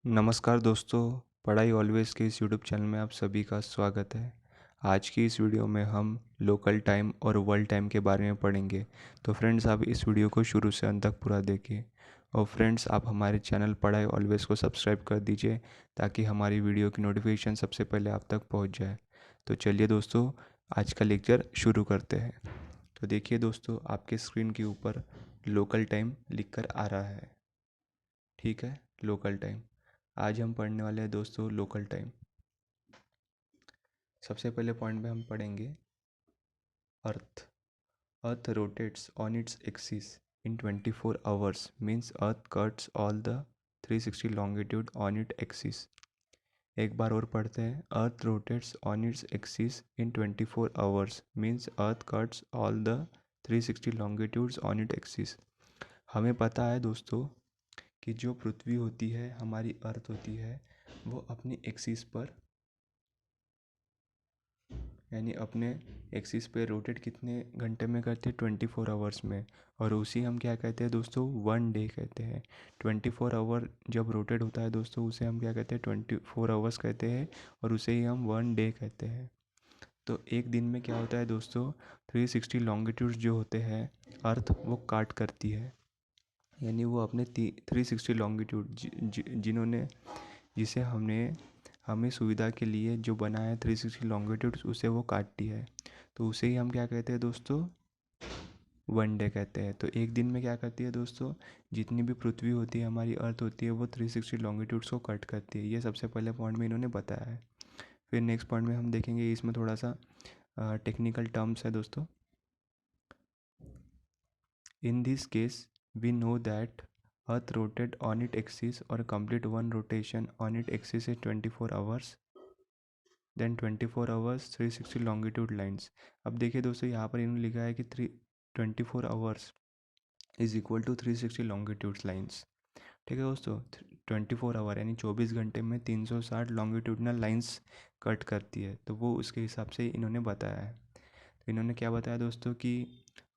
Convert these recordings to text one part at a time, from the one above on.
नमस्कार दोस्तों, पढ़ाई ऑलवेज़ के इस यूट्यूब चैनल में आप सभी का स्वागत है। आज की इस वीडियो में हम लोकल टाइम और वर्ल्ड टाइम के बारे में पढ़ेंगे। तो फ्रेंड्स, आप इस वीडियो को शुरू से अंत तक पूरा देखें। और फ्रेंड्स, आप हमारे चैनल पढ़ाई ऑलवेज़ को सब्सक्राइब कर दीजिए ताकि हमारी वीडियो की नोटिफिकेशन सबसे पहले आप तक पहुंच जाए। तो चलिए दोस्तों, आज का लेक्चर शुरू करते हैं। तो देखिए दोस्तों, आपके स्क्रीन के ऊपर लोकल टाइम लिखकर आ रहा है। ठीक है, लोकल टाइम। आज हम पढ़ने वाले हैं दोस्तों लोकल टाइम। सबसे पहले पॉइंट में हम पढ़ेंगे earth. Earth rotates on its axis in 24 hours means earth cuts all the 360 longitude on it axis. एक बार और पढ़ते हैं। Earth rotates on its axis in 24 hours means earth cuts all the 360 longitudes on it axis. हमें पता है दोस्तों कि जो पृथ्वी होती है, हमारी अर्थ होती है, वो अपनी एक्सिस पर यानी अपने एक्सिस पे रोटेट कितने घंटे में करते हैं? 24 आवर्स में। और उसी हम क्या कहते हैं दोस्तों? वन डे कहते हैं। 24 आवर जब रोटेट होता है दोस्तों, उसे हम क्या कहते हैं? 24 आवर्स कहते हैं। और उसे ही हम वन डे कहते हैं। तो एक दिन में क्या होता है दोस्तों? 360 लॉन्गिट्यूड्स जो होते हैं अर्थ, वो काट करती है। यानी वो अपने 360 लॉन्गिट्यूड जिन्होंने जिसे हमने हमें सुविधा के लिए जो बनाया है 360 लॉन्गिट्यूड्स, उसे वो काटती है। तो उसे ही हम क्या कहते हैं दोस्तों? वन डे कहते हैं। तो एक दिन में क्या करती है दोस्तों? जितनी भी पृथ्वी होती है, हमारी अर्थ होती है, वो 360 लॉन्गिट्यूड्स को कट करती है। ये सबसे पहले पॉइंट में इन्होंने बताया है। फिर नेक्स्ट पॉइंट में हम देखेंगे, इसमें थोड़ा सा टेक्निकल टर्म्स है दोस्तों। In this case, we know that Earth rotate on its axis or complete one rotation on its axis is 24 hours. Then 24 hours 360 longitude lines. अब देखिए दोस्तों, यहाँ पर इन्होंने लिखा है कि 24 hours is equal to 360 longitudes lines. ठीक है दोस्तों, 24 आवर यानी 24 घंटे में 360 लॉन्गिट्यूडनल लाइन्स कट करती है। तो वो उसके हिसाब से इन्होंने बताया है। तो इन्होंने क्या बताया दोस्तों कि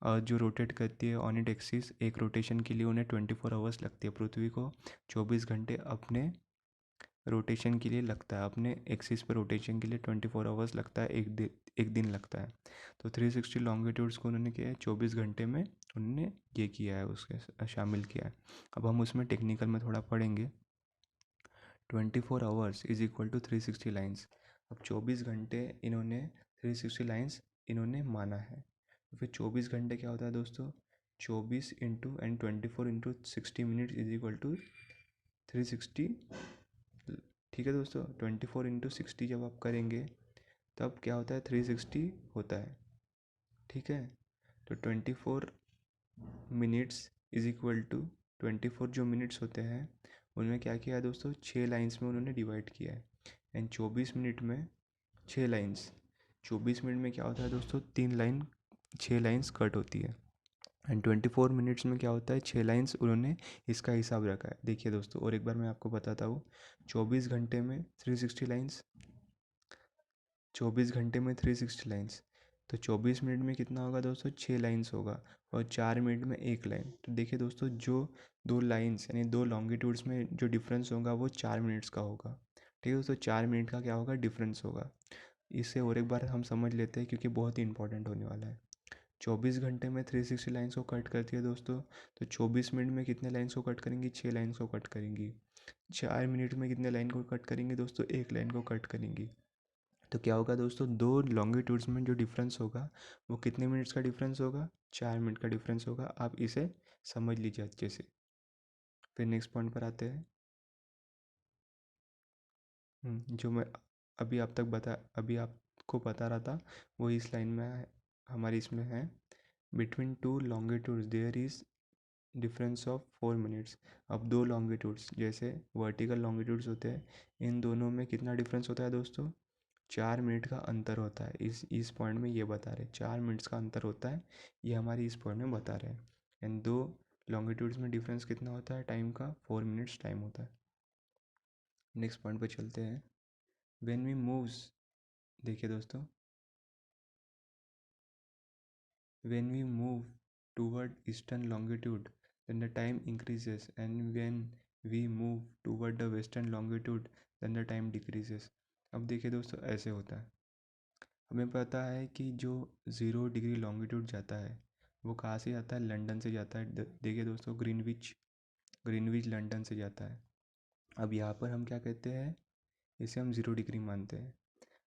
जो रोटेट करती है ऑन इट एक्सिस, एक रोटेशन के लिए उन्हें 24 आवर्स लगती है। पृथ्वी को 24 घंटे अपने रोटेशन के लिए लगता है, अपने एक्सिस पर रोटेशन के लिए 24 आवर्स लगता है, एक दिन लगता है। तो 360 लॉन्गिट्यूड्स को उन्होंने किया है 24 घंटे में, उन्होंने ये किया है, उसके शामिल किया है। अब हम उसमें टेक्निकल में थोड़ा पढ़ेंगे। 24 hours is equal to 360 lines. अब 24 घंटे इन्होंने 360 लाइन्स इन्होंने माना है। तो फिर 24 घंटे क्या होता है दोस्तों? 24 into and 24 into 60 minute is equal to 360। ठीक है दोस्तों, 24 इंटू 60 जब आप करेंगे तब क्या होता है? 360 होता है। ठीक है, तो 24 मिनट्स इज इक्वल टू 24 जो मिनट्स होते हैं, उनमें क्या किया है दोस्तों? 6 लाइन्स में उन्होंने डिवाइड किया है। एंड 24 मिनट में 6 लाइन्स, 24 मिनट में क्या होता है दोस्तों? 3 लाइन, 6 लाइन्स कट होती है। एंड 24 मिनट्स में क्या होता है? 6 लाइन्स उन्होंने इसका हिसाब रखा है। देखिए दोस्तों, और एक बार मैं आपको बताता हूँ। 24 घंटे में 360 लाइन्स, 24 घंटे में 360 लाइन्स, तो 24 मिनट में कितना होगा दोस्तों? 6 लाइन्स होगा। और 4 मिनट में एक लाइन। तो देखिए दोस्तों, जो दो लाइन्स यानी दो लॉन्गिट्यूड्स में जो डिफरेंस होगा वो 4 मिनट्स का होगा। ठीक है दोस्तों, 4 मिनट का क्या होगा? डिफरेंस होगा। इसे और एक बार हम समझ लेते हैं क्योंकि बहुत ही इंपॉर्टेंट होने वाला है। 24 घंटे में 360 लाइन्स को कट करती है दोस्तों। तो 24 मिनट में कितने लाइन्स को कट करेंगी? 6 लाइन्स को कट करेंगी। 4 मिनट में कितने लाइन को कट करेंगे दोस्तों? एक लाइन को कट करेंगी। तो क्या होगा दोस्तों? दो लॉन्गिट्यूड्स में जो डिफरेंस होगा वो कितने मिनट्स का डिफरेंस होगा? 4 मिनट का डिफरेंस होगा। आप इसे समझ लीजिए अच्छे से। फिर नेक्स्ट पॉइंट पर आते हैं। जो मैं अभी आपको बता रहा था, वो इस लाइन में है, हमारी इसमें है। Between two longitudes there is difference of 4 minutes. अब दो लॉन्गिट्यूड्स जैसे वर्टिकल लॉन्गिट्यूड्स होते हैं, इन दोनों में कितना डिफरेंस होता है दोस्तों? 4 मिनट का अंतर होता है। इस पॉइंट में ये बता रहे हैं 4 मिनट्स का अंतर होता है, ये हमारी इस पॉइंट में बता रहे हैं। एंड दो लॉन्गिट्यूड्स में डिफरेंस कितना होता है टाइम का? 4 मिनट्स टाइम होता है। नेक्स्ट पॉइंट पे चलते हैं। व्हेन वी मूव्स, देखिए दोस्तों, when we move toward eastern longitude then the time increases, and when we move toward the western longitude then the time decreases. अब देखिए दोस्तों, ऐसे होता है। हमें पता है कि जो 0 डिग्री लॉन्गिट्यूड जाता है वो कहाँ से जाता है, लंदन से जाता है। देखिए दोस्तों, ग्रीनविच, ग्रीनविच लंदन से जाता है। अब यहाँ पर हम क्या कहते हैं, इसे हम 0 डिग्री मानते हैं।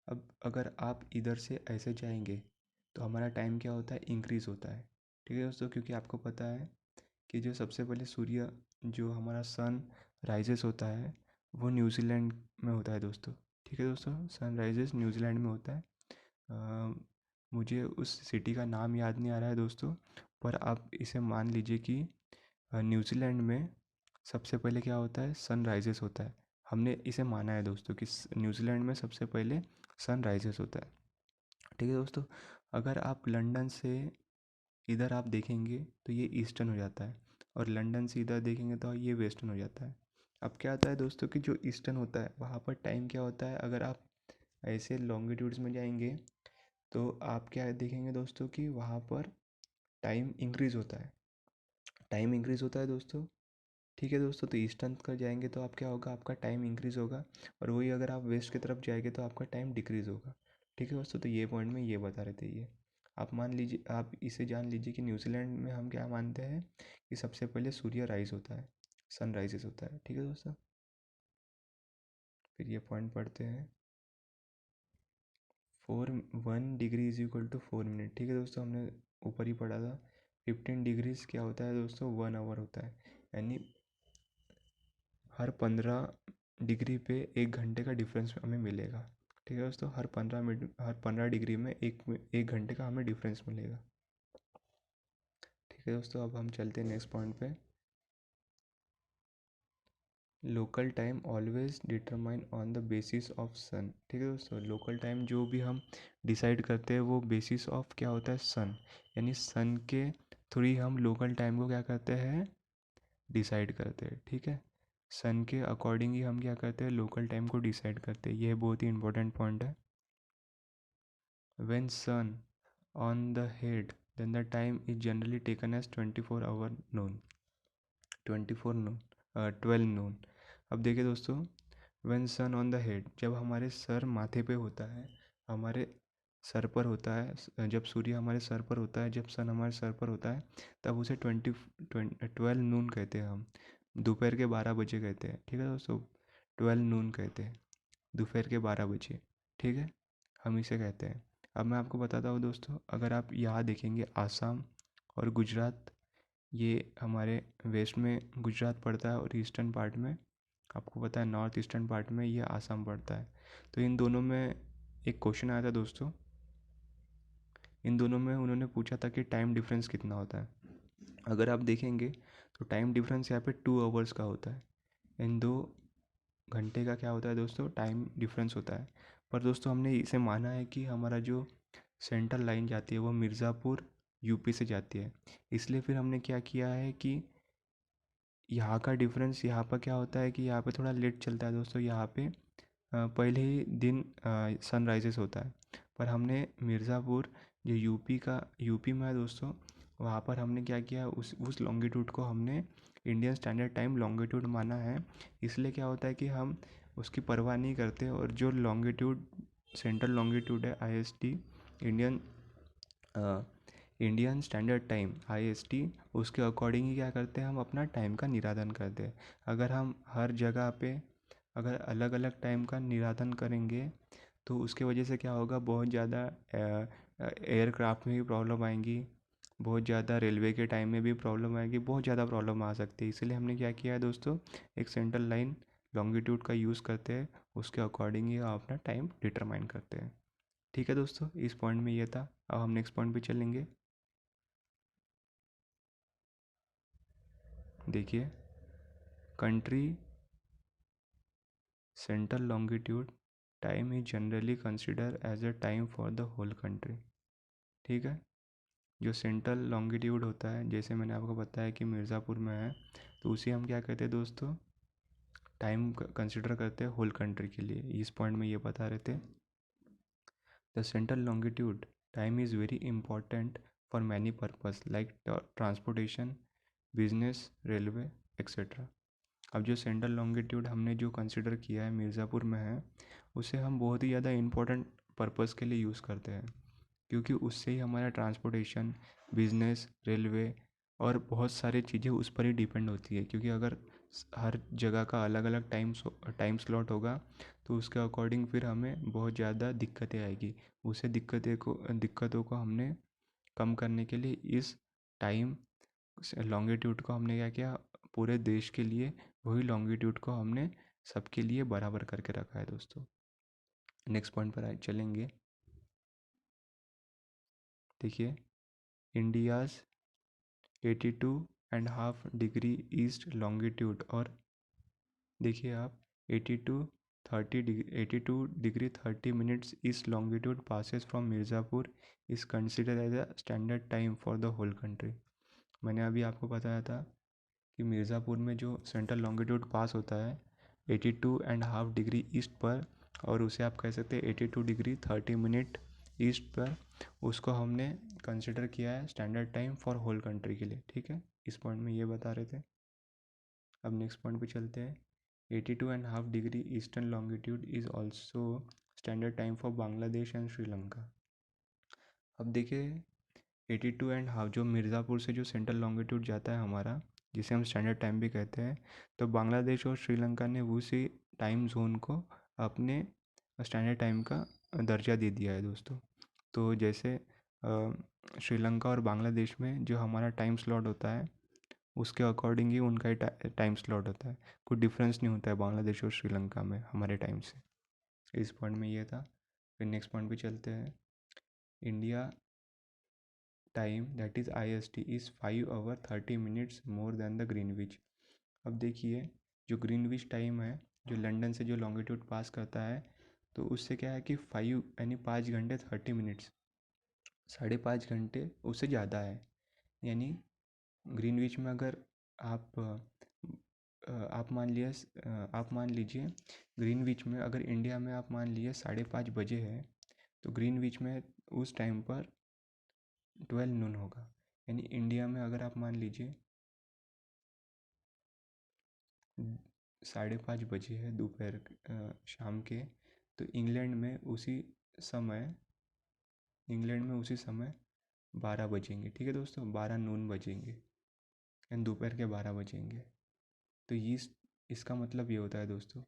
अब अगर आप इधर से ऐसे जाएंगे तो हमारा टाइम क्या होता है, इंक्रीज़ होता है। ठीक है दोस्तों, क्योंकि आपको पता है कि जो सबसे पहले सूर्य, जो हमारा सन राइजेस होता है वो न्यूजीलैंड में होता है दोस्तों। ठीक है दोस्तों, सन राइजेस न्यूजीलैंड में होता है। मुझे उस सिटी का नाम याद नहीं आ रहा है दोस्तों, पर आप इसे मान लीजिए कि न्यूजीलैंड में सबसे पहले क्या होता है, सनराइजेस होता है। हमने इसे माना है दोस्तों कि न्यूजीलैंड में सबसे पहले सनराइजेस होता है। ठीक है दोस्तों, अगर आप लंदन से इधर आप देखेंगे तो ये ईस्टर्न हो जाता है, और लंदन से इधर देखेंगे तो ये वेस्टर्न हो जाता है। अब क्या होता है दोस्तों कि जो ईस्टर्न होता है वहाँ पर टाइम क्या होता है, अगर आप ऐसे लॉन्गिट्यूड्स में जाएंगे तो आप क्या देखेंगे दोस्तों कि वहाँ पर टाइम इंक्रीज़ होता है, टाइम इंक्रीज़ होता है दोस्तों। ठीक है दोस्तों, तो ईस्टर्न कर जाएंगे तो आप क्या होगा, आपका टाइम इंक्रीज़ होगा, और वही अगर आप वेस्ट की तरफ जाएंगे तो आपका टाइम डिक्रीज़ होगा। ठीक है दोस्तों, तो ये पॉइंट में ये बता रहे थे ये। आप मान लीजिए, आप इसे जान लीजिए कि न्यूजीलैंड में हम क्या मानते हैं कि सबसे पहले सूर्य राइज होता है, सन राइजेस होता है। ठीक है दोस्तों, फिर ये पॉइंट पढ़ते हैं। 1 degree is equal to 4 minute. ठीक है दोस्तों, हमने ऊपर ही पढ़ा था। 15 डिग्रीज क्या होता है दोस्तों, 1 आवर होता है। यानी हर 15 डिग्री पे 1 घंटे का डिफरेंस हमें मिलेगा। ठीक है दोस्तों, हर 15 डिग्री में एक घंटे का हमें डिफरेंस मिलेगा। ठीक है दोस्तों, अब हम चलते हैं नेक्स्ट पॉइंट पे। Local time always determine on the basis of sun. ठीक है दोस्तों, लोकल टाइम जो भी हम डिसाइड करते हैं वो बेसिस ऑफ क्या होता है, सन। यानी सन के थ्रू ही हम लोकल टाइम को क्या करते हैं, डिसाइड करते हैं। ठीक है, सन के अकॉर्डिंग ही हम क्या करते हैं, लोकल टाइम को डिसाइड करते हैं। यह बहुत ही इंपॉर्टेंट पॉइंट है। When sun on the head then the time is generally taken as 24 hour noon, 24 noon, 12 noon. अब देखिए दोस्तों, when sun on the head, जब हमारे सर माथे पे होता है, हमारे सर पर होता है, जब सूर्य हमारे सर पर होता है, जब सन हमारे सर पर होता है, तब उसे 12 नून कहते हैं हम। दोपहर के 12 बजे कहते हैं। ठीक है दोस्तों, 12 नून कहते हैं, दोपहर के 12 बजे। ठीक है, हम इसे कहते हैं। अब मैं आपको बताता हूँ दोस्तों, अगर आप यहाँ देखेंगे आसाम और गुजरात, ये हमारे वेस्ट में गुजरात पड़ता है, और ईस्टर्न पार्ट में आपको पता है नॉर्थ ईस्टर्न पार्ट में ये आसाम पड़ता है। तो इन दोनों में एक क्वेश्चन आया था दोस्तों, इन दोनों में उन्होंने पूछा था कि टाइम डिफरेंस कितना होता है। अगर आप देखेंगे तो टाइम डिफरेंस यहाँ पे 2 आवर्स का होता है। इन 2 घंटे का क्या होता है दोस्तों, टाइम डिफरेंस होता है। पर दोस्तों हमने इसे माना है कि हमारा जो सेंट्रल लाइन जाती है वो मिर्ज़ापुर यूपी से जाती है, इसलिए फिर हमने क्या किया है कि यहाँ का डिफरेंस यहाँ पर क्या होता है कि यहाँ पे थोड़ा लेट चलता है दोस्तों। यहाँ पे पहले ही दिन सनराइजेस होता है, पर हमने मिर्ज़ापुर जो यूपी में है दोस्तों, वहाँ पर हमने क्या किया, उस लॉन्गिट्यूड को हमने इंडियन स्टैंडर्ड टाइम लॉन्गिट्यूड माना है। इसलिए क्या होता है कि हम उसकी परवाह नहीं करते, और जो लॉन्गिट्यूड सेंट्रल लॉन्गिट्यूड है IST, Indian Indian standard time IST, उसके अकॉर्डिंग ही क्या करते हैं, हम अपना टाइम का निराधन करते हैं। अगर हम हर जगह पे अगर अलग अलग टाइम का निराधन करेंगे तो उसके वजह से क्या होगा, बहुत ज़्यादा एयरक्राफ्ट में भी प्रॉब्लम आएंगी, बहुत ज़्यादा रेलवे के टाइम में भी प्रॉब्लम आएगी, बहुत ज़्यादा प्रॉब्लम आ सकती है। इसलिए हमने क्या किया है दोस्तों, एक सेंट्रल लाइन लॉन्गिट्यूड का यूज़ करते हैं, उसके अकॉर्डिंग ही हम अपना टाइम डिटरमाइन करते हैं। ठीक है दोस्तों, इस पॉइंट में ये था। अब हम नेक्स्ट पॉइंट पे चलेंगे। देखिए, country central longitude time is generally consider as a time for the whole country. ठीक है, जो सेंट्रल लॉन्गिट्यूड होता है, जैसे मैंने आपको बताया कि मिर्ज़ापुर में है, तो उसे हम क्या कहते हैं दोस्तों, टाइम कंसिडर करते हैं होल कंट्री के लिए। इस पॉइंट में ये बता रहे थे, the central longitude time is very important for many purpose like transportation, business, railway, etcetera. अब जो सेंट्रल लॉन्गिट्यूड हमने जो कंसिडर किया है मिर्ज़ापुर में है, उसे हम बहुत ही ज़्यादा इम्पोर्टेंट पर्पज़ के लिए यूज़ करते हैं, क्योंकि उससे ही हमारा ट्रांसपोर्टेशन, बिजनेस, रेलवे और बहुत सारी चीज़ें उस पर ही डिपेंड होती है। क्योंकि अगर हर जगह का अलग अलग टाइम स्लॉट होगा तो उसके अकॉर्डिंग फिर हमें बहुत ज़्यादा दिक्कतें आएगी। उसे दिक्कतों को हमने कम करने के लिए इस टाइम लॉन्गिट्यूड को हमने क्या किया, पूरे देश के लिए वही लॉन्गिट्यूड को हमने सबके लिए बराबर करके रखा है दोस्तों। नेक्स्ट पॉइंट पर आए चलेंगे। देखिए, इंडियाज़ 82.5 डिग्री ईस्ट लॉन्गिट्यूड, और देखिए आप 82 degree 30 minutes east longitude passes from Mirzapur is consider as a standard time for the whole country. मैंने अभी आपको बताया था कि मिर्ज़ापुर में जो सेंट्रल लॉन्गिट्यूड पास होता है 82.5 डिग्री ईस्ट पर, और उसे आप कह सकते हैं 82 डिग्री 30 मिनट ईस्ट पर, उसको हमने कंसिडर किया है standard time for whole country के लिए। ठीक है, इस पॉइंट में ये बता रहे थे। अब नेक्स्ट पॉइंट पे चलते हैं। 82.5 degree eastern longitude is also standard time for Bangladesh and Sri Lanka. अब देखिए, 82.5 जो मिर्ज़ापुर से जो सेंट्रल लॉन्गिट्यूड जाता है हमारा, जिसे हम स्टैंडर्ड टाइम भी कहते हैं, तो बांग्लादेश और श्रीलंका ने उसी टाइम जोन को अपने स्टैंडर्ड टाइम का दर्जा दे दिया है दोस्तों। तो जैसे श्रीलंका और बांग्लादेश में जो हमारा टाइम स्लॉट होता है उसके अकॉर्डिंग ही उनका टाइम स्लॉट होता है, कुछ डिफरेंस नहीं होता है बांग्लादेश और श्रीलंका में हमारे टाइम से। इस पॉइंट में ये था। फिर नेक्स्ट पॉइंट पे चलते हैं। India time that is IST is 5 hours 30 minutes more than the Greenwich. अब देखिए, जो ग्रीनविच टाइम है, जो लंदन से जो लॉन्गिट्यूड पास करता है, तो उससे क्या है कि 5 यानी 5 घंटे 30 मिनट्स, 5.5 घंटे उससे ज़्यादा है। यानी ग्रीनविच में अगर आप आप मान लीजिए ग्रीनविच में अगर इंडिया में आप मान लीजिए 5:30 बजे है, तो ग्रीनविच में उस टाइम पर 12 नून होगा। यानी इंडिया में अगर आप मान लीजिए 5:30 बजे है दोपहर शाम के, तो इंग्लैंड में उसी समय 12 बजेंगे। ठीक है दोस्तों, 12 नून बजेंगे, यानी दोपहर के 12 बजेंगे। तो ये इसका मतलब ये होता है दोस्तों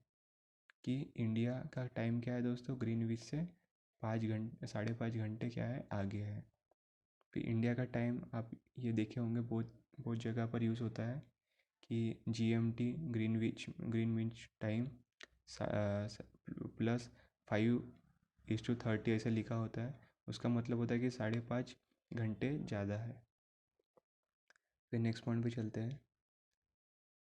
कि इंडिया का टाइम क्या है दोस्तों, ग्रीनविच से 5 घंटे 5.5 घंटे क्या है, आगे है। फिर इंडिया का टाइम आप ये देखे होंगे, बहुत बहुत जगह पर यूज़ होता है कि GMT ग्रीनविच टाइम +5:30 ऐसे लिखा होता है। उसका मतलब होता है कि 5.5 घंटे ज़्यादा है। फिर नेक्स्ट पॉइंट पे चलते हैं।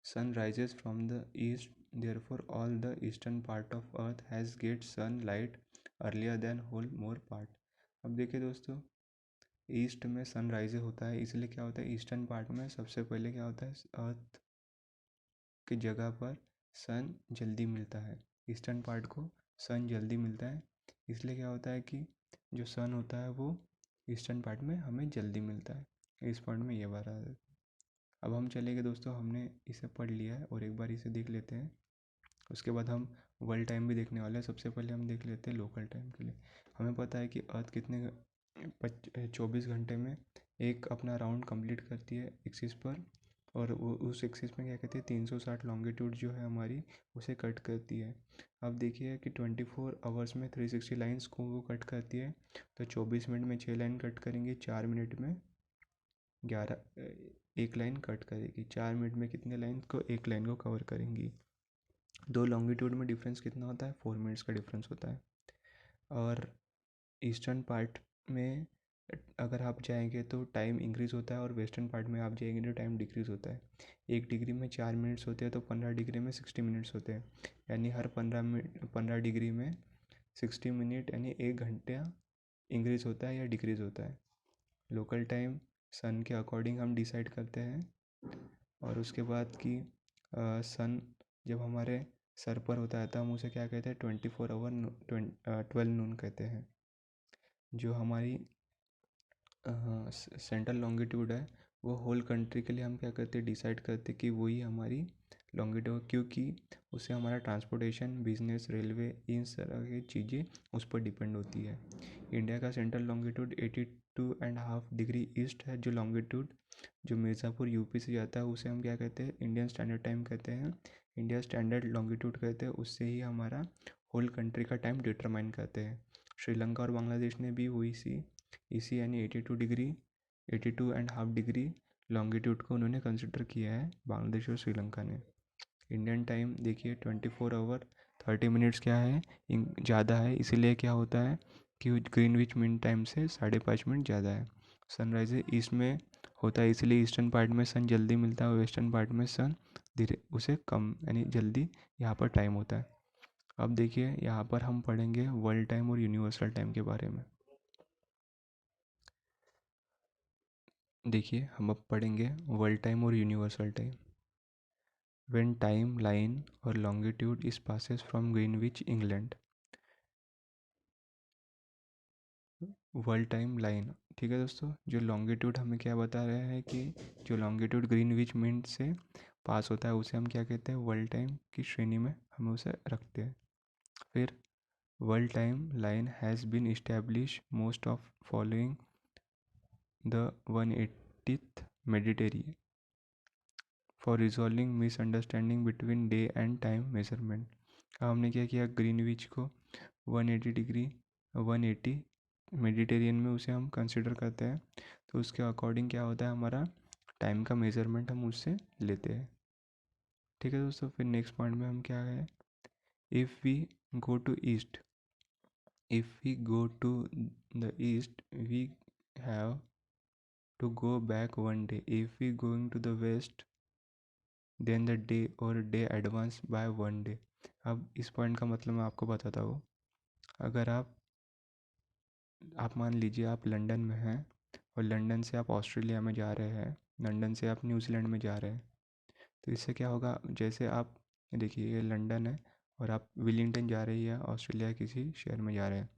Sun rises from the east, therefore all the eastern part of earth has get sunlight earlier than whole more part. अब देखिए दोस्तों, ईस्ट में सन राइज होता है, इसलिए क्या होता है, ईस्टर्न पार्ट में सबसे पहले क्या होता है, अर्थ की जगह पर सन जल्दी मिलता है। ईस्टर्न पार्ट को सन जल्दी मिलता है, इसलिए क्या होता है कि जो सन होता है वो ईस्टर्न पार्ट में हमें जल्दी मिलता है। इस पॉइंट में ये बात आ। अब हम चलेंगे दोस्तों, हमने इसे पढ़ लिया है और एक बार इसे देख लेते हैं। उसके बाद हम वर्ल्ड टाइम भी देखने वाले हैं। सबसे पहले हम देख लेते हैं लोकल टाइम के लिए। हमें पता है कि अर्थ कितने 24 घंटे में एक अपना राउंड कंप्लीट करती है एक्सिस पर, और वो उस एक्सिस में क्या कहते हैं 360 लॉन्गिट्यूड जो है हमारी, उसे कट करती है। अब देखिए कि 24 आवर्स में 360 लाइन्स को वो कट करती है, तो 24 मिनट में 6 लाइन कट करेंगे, 4 मिनट में 11 एक लाइन कट करेगी, 4 मिनट में कितने लाइन को, एक लाइन को कवर करेंगी। दो लॉन्गिट्यूड में डिफरेंस कितना होता है, 4 मिनट्स का डिफरेंस होता है। और ईस्टर्न पार्ट में अगर आप जाएंगे तो टाइम इंक्रीज़ होता है, और वेस्टर्न पार्ट में आप जाएंगे तो टाइम डिक्रीज़ होता है। 1 डिग्री में 4 मिनट्स होते हैं, तो 15 डिग्री में 60 मिनट्स होते हैं। यानी हर 15 डिग्री में 60 मिनट, यानी 1 घंटा इंक्रीज़ होता है या डिक्रीज़ होता है। लोकल टाइम सन के अकॉर्डिंग हम डिसाइड करते हैं। और उसके बाद कि सन जब हमारे सर पर होता है तो हम उसे क्या कहते हैं, 24 आवर 12 नून कहते हैं। जो हमारी सेंट्रल लॉन्गिट्यूड है, वो होल कंट्री के लिए हम क्या करते हैं, डिसाइड करते हैं कि वही हमारी लॉन्गिट्यूड, क्योंकि उससे हमारा ट्रांसपोर्टेशन, बिजनेस, रेलवे, इन तरह की चीज़ें उस पर डिपेंड होती है। इंडिया का सेंट्रल लॉन्गिट्यूड 82.5 डिग्री ईस्ट है। जो लॉन्गिट्यूड जो मिर्ज़ापुर यूपी से जाता है उसे हम क्या कहते हैं, इंडियन स्टैंडर्ड टाइम कहते हैं, इंडिया स्टैंडर्ड लॉन्गिट्यूड कहते हैं। उससे ही हमारा होल कंट्री का टाइम डिटरमाइन करते हैं। श्रीलंका और बांग्लादेश ने भी वही इसी यानी 82.5 डिग्री लॉन्गिट्यूड को उन्होंने कंसिडर किया है, बांग्लादेश और श्रीलंका ने। इंडियन टाइम देखिए 24 आवर 30 मिनट्स क्या है, ज़्यादा है, इसीलिए क्या होता है कि ग्रीनविच मीन टाइम से 5.5 मिनट ज़्यादा है। सनराइज ईस्ट में होता है, इसलिए ईस्टर्न पार्ट में सन जल्दी मिलता है, वेस्टर्न पार्ट में सन धीरे उसे कम यानी जल्दी यहाँ पर टाइम होता है। अब देखिए यहाँ पर हम पढ़ेंगे वर्ल्ड टाइम और यूनिवर्सल टाइम के बारे में। देखिए हम अब पढ़ेंगे वर्ल्ड टाइम और universal time. When time line और longitude is passes from Greenwich England. World time line, ठीक है दोस्तों। जो लॉन्गिट्यूड हमें क्या बता रहा है कि जो लॉन्गिट्यूड ग्रीनविच मीन से पास होता है उसे हम क्या कहते हैं, वर्ल्ड टाइम की श्रेणी में हम उसे रखते हैं। फिर world time line has been establish most of following the 180th mediterranean for resolving misunderstanding between day and time measurement. अब हमने क्या किया, ग्रीनविच को 180 डिग्री 180 मेडिटेरियन में उसे हम कंसिडर करते हैं, तो उसके अकॉर्डिंग क्या होता है, हमारा टाइम का मेजरमेंट हम उससे लेते हैं। ठीक है दोस्तों। फिर नेक्स्ट पॉइंट में हम क्या है, if we go to east, if we go to the east we have to go back 1 day। If we going to the west then the day और डे एडवांस बाय 1 day। अब इस point का मतलब मैं आपको बताता हूँ। अगर आप मान लीजिए आप लंदन में हैं और लंदन से आप ऑस्ट्रेलिया में जा रहे हैं, लंदन से आप न्यूजीलैंड में जा रहे हैं, तो इससे क्या होगा, जैसे आप देखिए ये लंदन है और आप विलिंगटन जा रही है, ऑस्ट्रेलिया किसी शहर में जा रहे हैं।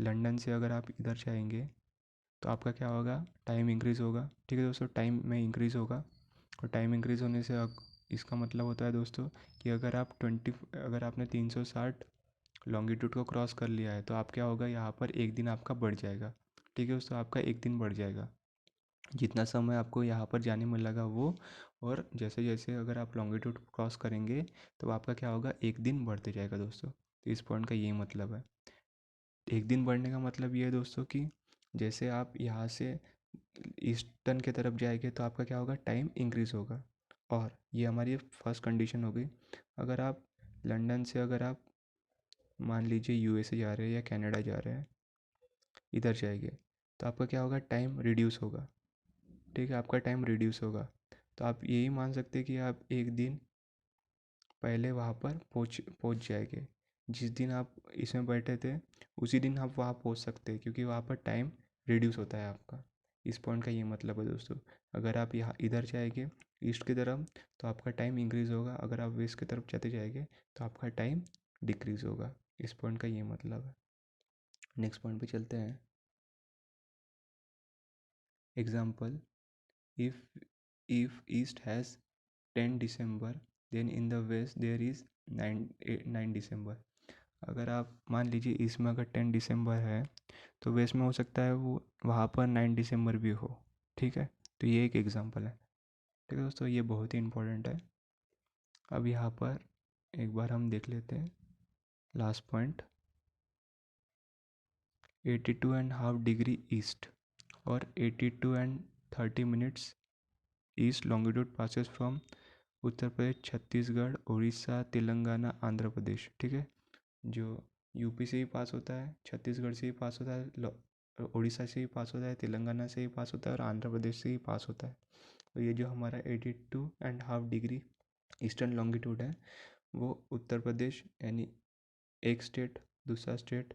लंदन से अगर आप इधर जाएंगे तो आपका क्या होगा, टाइम इंक्रीज़ होगा। ठीक है दोस्तों, टाइम में इंक्रीज़ होगा, और टाइम इंक्रीज़ होने से इसका मतलब होता है दोस्तों कि अगर आपने 360 लॉन्गिट्यूड को क्रॉस कर लिया है तो आप क्या होगा, यहाँ पर एक दिन आपका बढ़ जाएगा। ठीक है दोस्तों, आपका एक दिन बढ़ जाएगा, जितना समय आपको यहाँ पर जाने में लगा वो, और जैसे जैसे अगर आप लॉन्गिट्यूड क्रॉस करेंगे तो आपका क्या होगा, एक दिन बढ़ते जाएगा दोस्तों। तो इस पॉइंट का ये मतलब है। एक दिन बढ़ने का मतलब ये है दोस्तों कि जैसे आप यहाँ से ईस्टर्न की तरफ जाएंगे तो आपका क्या होगा, टाइम इंक्रीज़ होगा। और ये हमारी फर्स्ट कंडीशन हो गई। अगर आप लंदन से अगर आप मान लीजिए यूएसए जा रहे हैं या कनाडा जा रहे हैं, इधर जाएंगे तो आपका क्या होगा, टाइम रिड्यूस होगा। ठीक है, आपका टाइम रिड्यूस होगा। तो आप यही मान सकते हैं कि आप एक दिन पहले वहाँ पर पहुँच जाएंगे। जिस दिन आप इसमें बैठे थे उसी दिन आप वहाँ पहुँच सकते हैं, क्योंकि वहाँ पर टाइम रिड्यूस होता है आपका। इस पॉइंट का ये मतलब है दोस्तों। अगर आप यहाँ इधर जाएंगे ईस्ट की तरफ तो आपका टाइम इंक्रीज़ होगा, अगर आप वेस्ट की तरफ चले जाएंगे तो आपका टाइम डिक्रीज़ होगा। इस पॉइंट का ये मतलब है। नेक्स्ट पॉइंट पे चलते हैं। Example, if if east has 10 December then in the west there is 9 December। अगर आप मान लीजिए ईस्ट में अगर 10 दिसंबर है तो वेस्ट में हो सकता है वो वहाँ पर 9 दिसंबर भी हो। ठीक है, तो ये एक एग्जांपल है। ठीक है दोस्तों, ये बहुत ही इम्पोर्टेंट है। अब यहाँ पर एक बार हम देख लेते हैं लास्ट पॉइंट। 82.5 डिग्री ईस्ट और 82 and 30 minutes east longitude passes from Uttar Pradesh, Chhattisgarh, Orissa, Telangana, Andhra Pradesh. ठीक है, जो यूपी से ही पास होता है, छत्तीसगढ़ से ही पास होता है, उड़ीसा से ही पास होता है, तेलंगाना से ही पास होता है और आंध्र प्रदेश से ही पास होता है। तो ये जो हमारा 82.5 डिग्री ईस्टर्न लॉन्गिट्यूड है वो उत्तर प्रदेश यानी एक स्टेट, दूसरा स्टेट,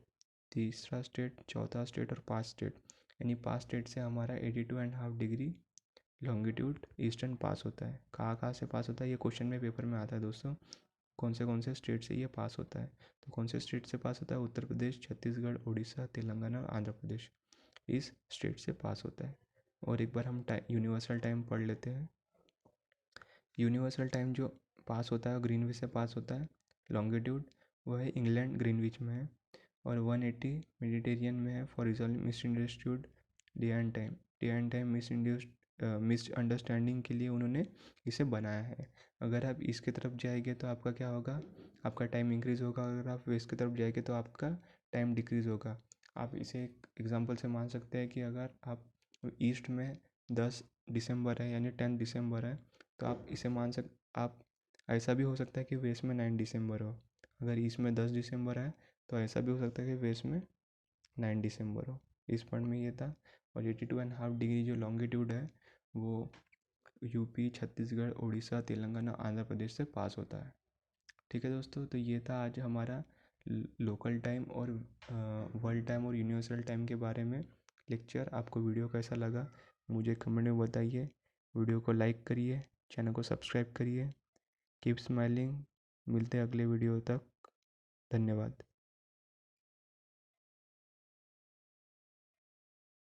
तीसरा स्टेट, चौथा स्टेट और 5 स्टेट, यानी 5 स्टेट से हमारा 82.5 डिग्री लॉन्गिट्यूड ईस्टर्न पास होता है। कहाँ कहाँ से पास होता है, ये क्वेश्चन में पेपर में आता है दोस्तों, कौन से स्टेट से ये पास होता है। तो कौन से स्टेट से पास होता है, उत्तर प्रदेश, छत्तीसगढ़, उड़ीसा, तेलंगाना और आंध्र प्रदेश, इस स्टेट से पास होता है। और एक बार हम यूनिवर्सल टाइम पढ़ लेते हैं। यूनिवर्सल टाइम जो पास होता है, ग्रीनविच से पास होता है लॉन्गिट्यूड, वो है इंग्लैंड ग्रीनविच में है। और 180 मेडिटेरियन में है for resolving misunderstood day and time. Day and time misunderstanding के लिए उन्होंने इसे बनाया है। अगर आप इसके तरफ जाएंगे तो आपका क्या होगा, आपका टाइम इंक्रीज़ होगा, अगर आप वेस्ट की तरफ जाएंगे तो आपका टाइम डिक्रीज़ होगा। आप इसे एक एग्जांपल से मान सकते हैं कि अगर आप ईस्ट में 10 दिसंबर है यानी 10 दिसंबर है, तो आप इसे मान सक आप ऐसा भी हो सकता है कि वेस्ट में 9 दिसंबर हो। अगर ईस्ट में 10 दिसंबर है तो ऐसा भी हो सकता है कि वेस्ट में 9 दिसंबर हो। इस पॉइंट में ये था। और 82.5 डिग्री जो लॉन्गिट्यूड है वो यूपी, छत्तीसगढ़, उड़ीसा, तेलंगाना, आंध्र प्रदेश से पास होता है। ठीक है दोस्तों, तो ये था आज हमारा लोकल टाइम और वर्ल्ड टाइम और यूनिवर्सल टाइम के बारे में लेक्चर। आपको वीडियो कैसा लगा मुझे कमेंट में बताइए। वीडियो को लाइक करिए, चैनल को सब्सक्राइब करिए। Keep smiling. मिलते हैं अगले वीडियो तक। धन्यवाद।